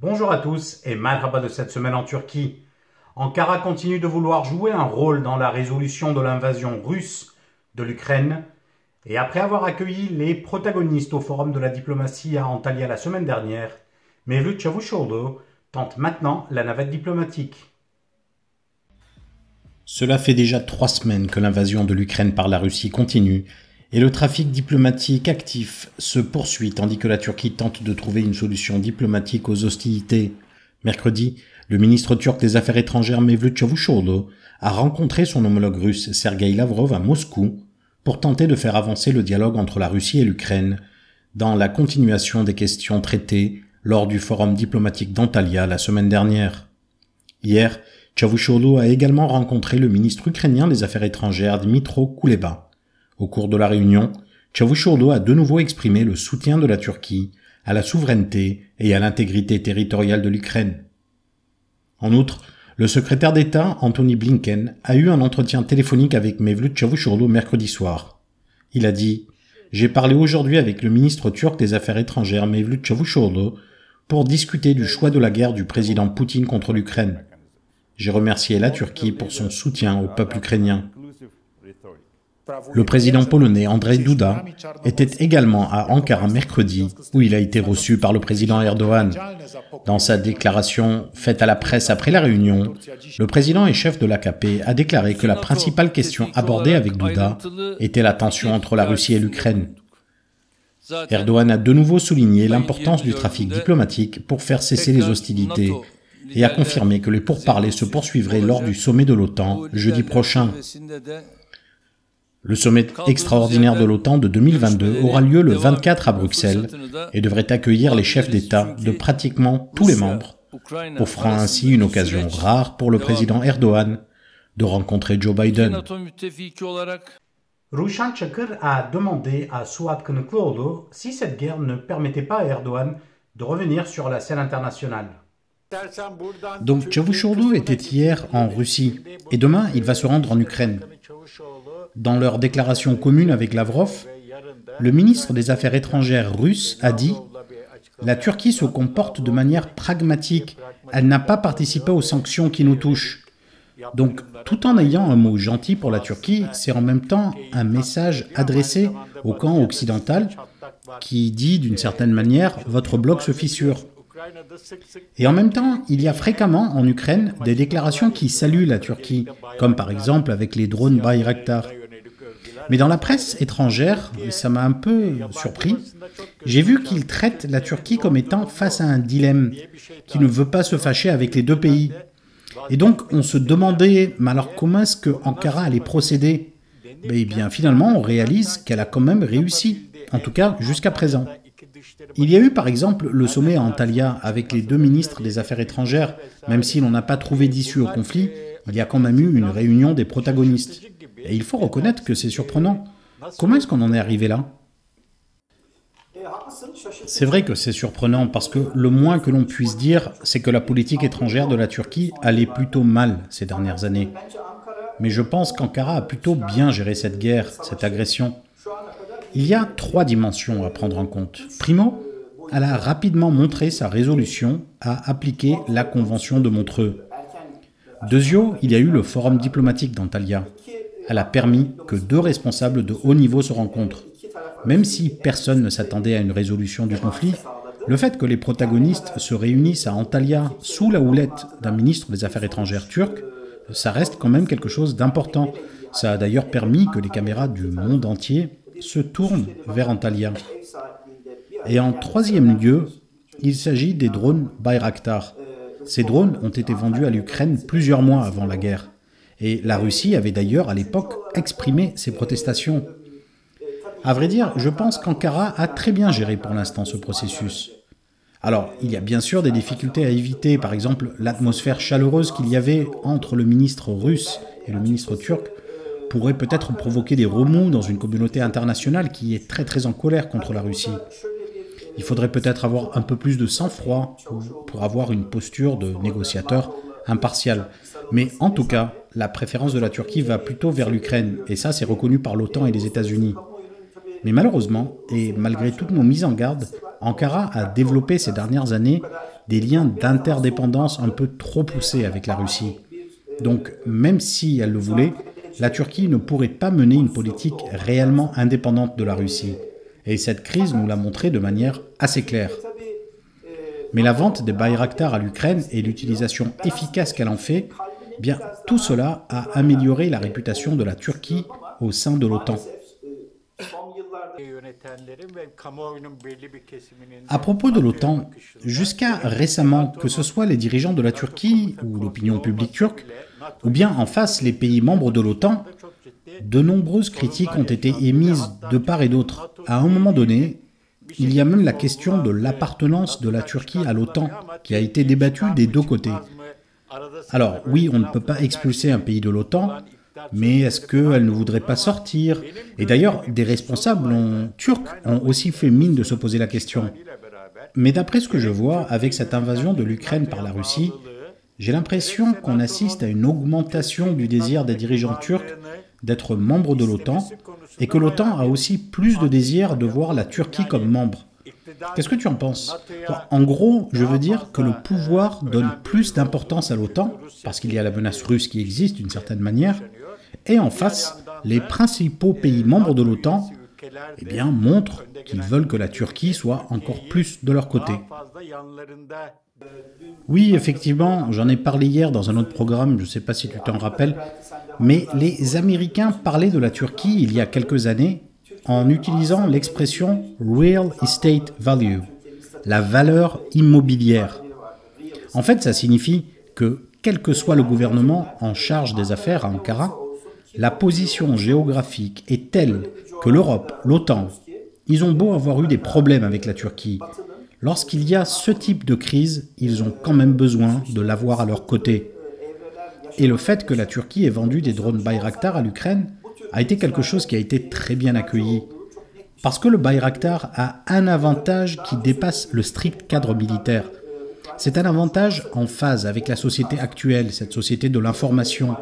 Bonjour à tous et marhaba de cette semaine en Turquie. Ankara continue de vouloir jouer un rôle dans la résolution de l'invasion russe de l'Ukraine. Et après avoir accueilli les protagonistes au forum de la diplomatie à Antalya la semaine dernière, Mevlut Çavuşoğlu tente maintenant la navette diplomatique. Cela fait déjà 3 semaines que l'invasion de l'Ukraine par la Russie continue et le trafic diplomatique actif se poursuit tandis que la Turquie tente de trouver une solution diplomatique aux hostilités. Mercredi, le ministre turc des Affaires étrangères Mevlut Çavuşoğlu a rencontré son homologue russe Sergueï Lavrov à Moscou pour tenter de faire avancer le dialogue entre la Russie et l'Ukraine dans la continuation des questions traitées lors du forum diplomatique d'Antalya la semaine dernière. Hier, Çavuşoğlu a également rencontré le ministre ukrainien des Affaires étrangères Dmytro Kuleba. Au cours de la réunion, Çavuşoğlu a de nouveau exprimé le soutien de la Turquie à la souveraineté et à l'intégrité territoriale de l'Ukraine. En outre, le secrétaire d'État Antony Blinken a eu un entretien téléphonique avec Mevlut Çavuşoğlu mercredi soir. Il a dit « J'ai parlé aujourd'hui avec le ministre turc des Affaires étrangères Mevlut Çavuşoğlu pour discuter du choix de la guerre du président Poutine contre l'Ukraine. J'ai remercié la Turquie pour son soutien au peuple ukrainien. » Le président polonais Andrzej Duda était également à Ankara mercredi, où il a été reçu par le président Erdogan. Dans sa déclaration faite à la presse après la réunion, le président et chef de l'AKP a déclaré que la principale question abordée avec Duda était la tension entre la Russie et l'Ukraine. Erdogan a de nouveau souligné l'importance du trafic diplomatique pour faire cesser les hostilités et a confirmé que les pourparlers se poursuivraient lors du sommet de l'OTAN jeudi prochain. Le sommet extraordinaire de l'OTAN de 2022 aura lieu le 24 à Bruxelles et devrait accueillir les chefs d'État de pratiquement tous les membres, offrant ainsi une occasion rare pour le président Erdogan de rencontrer Joe Biden. Ruşen Çakır a demandé à Suat Kılıçdaroğlu si cette guerre ne permettait pas à Erdogan de revenir sur la scène internationale. Donc Çavuşoğlu était hier en Russie et demain il va se rendre en Ukraine. Dans leur déclaration commune avec Lavrov, le ministre des Affaires étrangères russe a dit « La Turquie se comporte de manière pragmatique, elle n'a pas participé aux sanctions qui nous touchent. » Donc, tout en ayant un mot gentil pour la Turquie, c'est en même temps un message adressé au camp occidental qui dit d'une certaine manière « Votre bloc se fissure ». Et en même temps, il y a fréquemment en Ukraine des déclarations qui saluent la Turquie, comme par exemple avec les drones Bayraktar. Mais dans la presse étrangère, ça m'a un peu surpris, j'ai vu qu'ils traitent la Turquie comme étant face à un dilemme, qui ne veut pas se fâcher avec les deux pays. Et donc on se demandait, mais alors comment est-ce que Ankara allait procéder? Eh bien finalement on réalise qu'elle a quand même réussi, en tout cas jusqu'à présent. Il y a eu par exemple le sommet à Antalya avec les deux ministres des Affaires étrangères. Même si l'on n'a pas trouvé d'issue au conflit, il y a quand même eu une réunion des protagonistes. Et il faut reconnaître que c'est surprenant. Comment est-ce qu'on en est arrivé là? C'est vrai que c'est surprenant parce que le moins que l'on puisse dire, c'est que la politique étrangère de la Turquie allait plutôt mal ces dernières années. Mais je pense qu'Ankara a plutôt bien géré cette guerre, cette agression. Il y a 3 dimensions à prendre en compte. Primo, elle a rapidement montré sa résolution à appliquer la Convention de Montreux. Deuxio, il y a eu le forum diplomatique d'Antalya. Elle a permis que 2 responsables de haut niveau se rencontrent. Même si personne ne s'attendait à une résolution du conflit, le fait que les protagonistes se réunissent à Antalya sous la houlette d'un ministre des Affaires étrangères turc, ça reste quand même quelque chose d'important. Ça a d'ailleurs permis que les caméras du monde entier se tournent vers Antalya. Et en 3e lieu, il s'agit des drones Bayraktar. Ces drones ont été vendus à l'Ukraine plusieurs mois avant la guerre. Et la Russie avait d'ailleurs à l'époque exprimé ses protestations. À vrai dire, je pense qu'Ankara a très bien géré pour l'instant ce processus. Alors, il y a bien sûr des difficultés à éviter, par exemple l'atmosphère chaleureuse qu'il y avait entre le ministre russe et le ministre turc pourrait peut-être provoquer des remous dans une communauté internationale qui est très en colère contre la Russie. Il faudrait peut-être avoir un peu plus de sang-froid pour avoir une posture de négociateur impartial. Mais en tout cas, la préférence de la Turquie va plutôt vers l'Ukraine, et ça c'est reconnu par l'OTAN et les États-Unis. Mais malheureusement, et malgré toutes nos mises en garde, Ankara a développé ces dernières années des liens d'interdépendance un peu trop poussés avec la Russie. Donc, même si elle le voulait, la Turquie ne pourrait pas mener une politique réellement indépendante de la Russie. Et cette crise nous l'a montré de manière assez claire. Mais la vente des Bayraktar à l'Ukraine et l'utilisation efficace qu'elle en fait, eh bien, tout cela a amélioré la réputation de la Turquie au sein de l'OTAN. À propos de l'OTAN, jusqu'à récemment, que ce soit les dirigeants de la Turquie ou l'opinion publique turque, ou bien en face les pays membres de l'OTAN, de nombreuses critiques ont été émises de part et d'autre. À un moment donné, il y a même la question de l'appartenance de la Turquie à l'OTAN, qui a été débattue des deux côtés. Alors oui, on ne peut pas expulser un pays de l'OTAN, mais est-ce qu'elle ne voudrait pas sortir? Et d'ailleurs, des responsables turcs ont aussi fait mine de se poser la question. Mais d'après ce que je vois, avec cette invasion de l'Ukraine par la Russie, j'ai l'impression qu'on assiste à une augmentation du désir des dirigeants turcs d'être membres de l'OTAN, et que l'OTAN a aussi plus de désir de voir la Turquie comme membre. Qu'est-ce que tu en penses? En gros, je veux dire que le pouvoir donne plus d'importance à l'OTAN, parce qu'il y a la menace russe qui existe d'une certaine manière, et en face, les principaux pays membres de l'OTAN eh bien, montrent qu'ils veulent que la Turquie soit encore plus de leur côté. Oui, effectivement, j'en ai parlé hier dans un autre programme, je ne sais pas si tu t'en rappelles, mais les Américains parlaient de la Turquie il y a quelques années en utilisant l'expression « real estate value », la valeur immobilière. En fait, ça signifie que, quel que soit le gouvernement en charge des affaires à Ankara, la position géographique est telle que l'Europe, l'OTAN, ils ont beau avoir eu des problèmes avec la Turquie. Lorsqu'il y a ce type de crise, ils ont quand même besoin de l'avoir à leur côté. Et le fait que la Turquie ait vendu des drones Bayraktar à l'Ukraine a été quelque chose qui a été très bien accueilli. Parce que le Bayraktar a un avantage qui dépasse le strict cadre militaire. C'est un avantage en phase avec la société actuelle, cette société de l'information.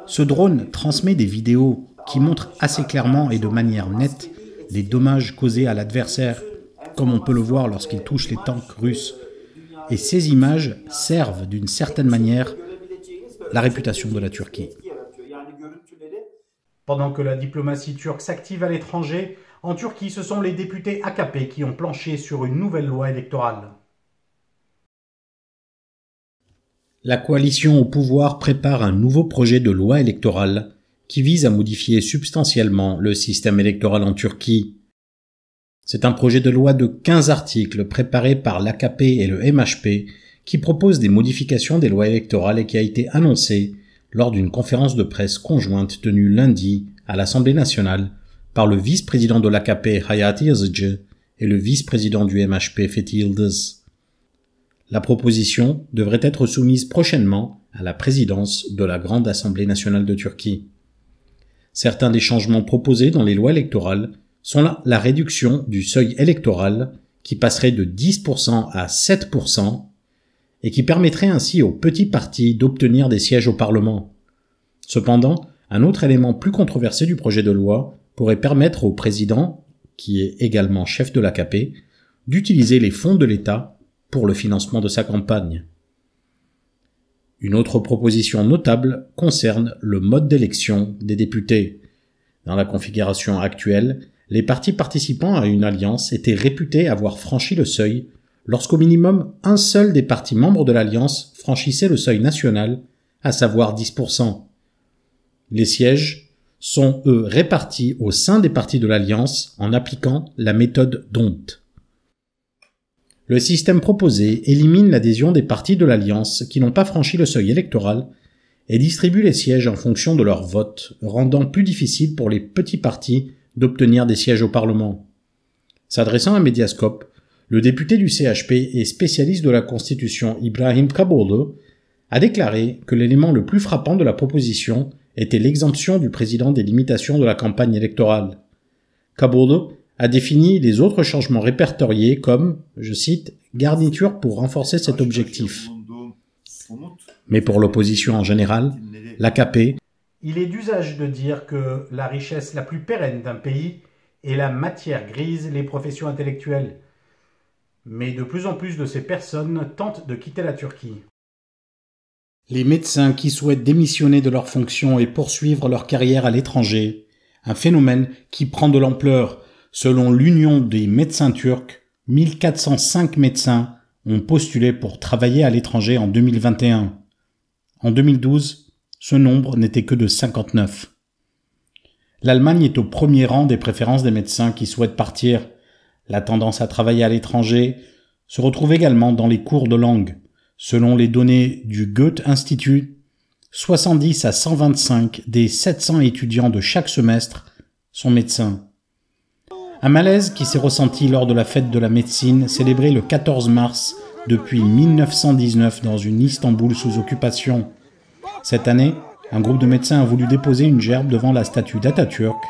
Ce drone transmet des vidéos qui montrent assez clairement et de manière nette les dommages causés à l'adversaire, comme on peut le voir lorsqu'il touche les tanks russes. Et ces images servent d'une certaine manière la réputation de la Turquie. Pendant que la diplomatie turque s'active à l'étranger, en Turquie, ce sont les députés AKP qui ont planché sur une nouvelle loi électorale. La coalition au pouvoir prépare un nouveau projet de loi électorale qui vise à modifier substantiellement le système électoral en Turquie. C'est un projet de loi de 15 articles préparé par l'AKP et le MHP qui propose des modifications des lois électorales et qui a été annoncé lors d'une conférence de presse conjointe tenue lundi à l'Assemblée nationale par le vice-président de l'AKP Hayati Yazıcı et le vice-président du MHP Fethi Yıldız. La proposition devrait être soumise prochainement à la présidence de la Grande Assemblée nationale de Turquie. Certains des changements proposés dans les lois électorales sont la réduction du seuil électoral qui passerait de 10% à 7% et qui permettrait ainsi aux petits partis d'obtenir des sièges au Parlement. Cependant, un autre élément plus controversé du projet de loi pourrait permettre au président, qui est également chef de l'AKP, d'utiliser les fonds de l'État pour le financement de sa campagne. Une autre proposition notable concerne le mode d'élection des députés. Dans la configuration actuelle, les partis participant à une alliance étaient réputés avoir franchi le seuil lorsqu'au minimum un seul des partis membres de l'alliance franchissait le seuil national, à savoir 10%. Les sièges sont, eux, répartis au sein des partis de l'alliance en appliquant la méthode D'Hondt. Le système proposé élimine l'adhésion des partis de l'alliance qui n'ont pas franchi le seuil électoral et distribue les sièges en fonction de leur vote, rendant plus difficile pour les petits partis d'obtenir des sièges au Parlement. S'adressant à Mediascope, le député du CHP et spécialiste de la Constitution Ibrahim Kaboğlu a déclaré que l'élément le plus frappant de la proposition était l'exemption du président des limitations de la campagne électorale. Kaboğlu a défini les autres changements répertoriés comme, je cite, « garniture pour renforcer cet objectif ». Mais pour l'opposition en général, l'AKP, il est d'usage de dire que la richesse la plus pérenne d'un pays est la matière grise, les professions intellectuelles. Mais de plus en plus de ces personnes tentent de quitter la Turquie. Les médecins qui souhaitent démissionner de leurs fonctions et poursuivre leur carrière à l'étranger, un phénomène qui prend de l'ampleur. Selon l'Union des médecins turcs, 1405 médecins ont postulé pour travailler à l'étranger en 2021. En 2012, ce nombre n'était que de 59. L'Allemagne est au premier rang des préférences des médecins qui souhaitent partir. La tendance à travailler à l'étranger se retrouve également dans les cours de langue. Selon les données du Goethe Institut, 70 à 125 des 700 étudiants de chaque semestre sont médecins. Un malaise qui s'est ressenti lors de la fête de la médecine célébrée le 14 mars depuis 1919 dans une Istanbul sous occupation. Cette année, un groupe de médecins a voulu déposer une gerbe devant la statue d'Atatürk,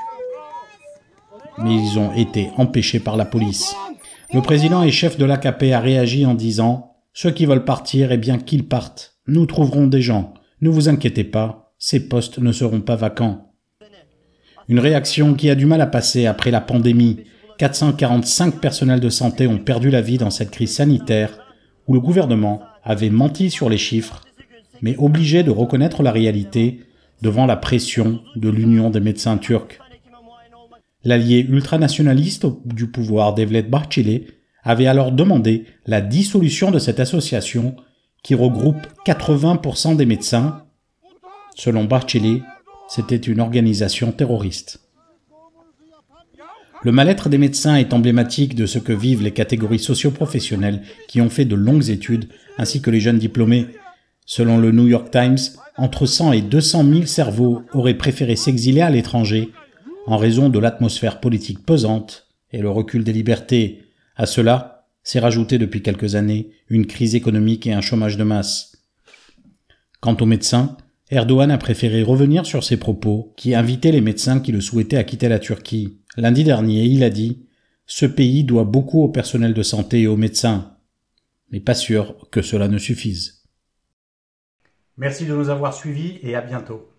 mais ils ont été empêchés par la police. Le président et chef de l'AKP a réagi en disant « Ceux qui veulent partir, eh bien qu'ils partent. Nous trouverons des gens. Ne vous inquiétez pas, ces postes ne seront pas vacants. » Une réaction qui a du mal à passer après la pandémie. 445 personnels de santé ont perdu la vie dans cette crise sanitaire où le gouvernement avait menti sur les chiffres, mais obligé de reconnaître la réalité devant la pression de l'Union des médecins turcs. L'allié ultranationaliste du pouvoir Devlet Bahçeli avait alors demandé la dissolution de cette association qui regroupe 80% des médecins. Selon Bahçeli, c'était une organisation terroriste. Le mal-être des médecins est emblématique de ce que vivent les catégories socio-professionnelles qui ont fait de longues études, ainsi que les jeunes diplômés. Selon le New York Times, entre 100 et 200 000 cerveaux auraient préféré s'exiler à l'étranger en raison de l'atmosphère politique pesante et le recul des libertés. À cela, s'est rajouté depuis quelques années une crise économique et un chômage de masse. Quant aux médecins, Erdogan a préféré revenir sur ses propos qui invitaient les médecins qui le souhaitaient à quitter la Turquie. Lundi dernier, il a dit « Ce pays doit beaucoup au personnel de santé et aux médecins. » Mais pas sûr que cela ne suffise. Merci de nous avoir suivis et à bientôt.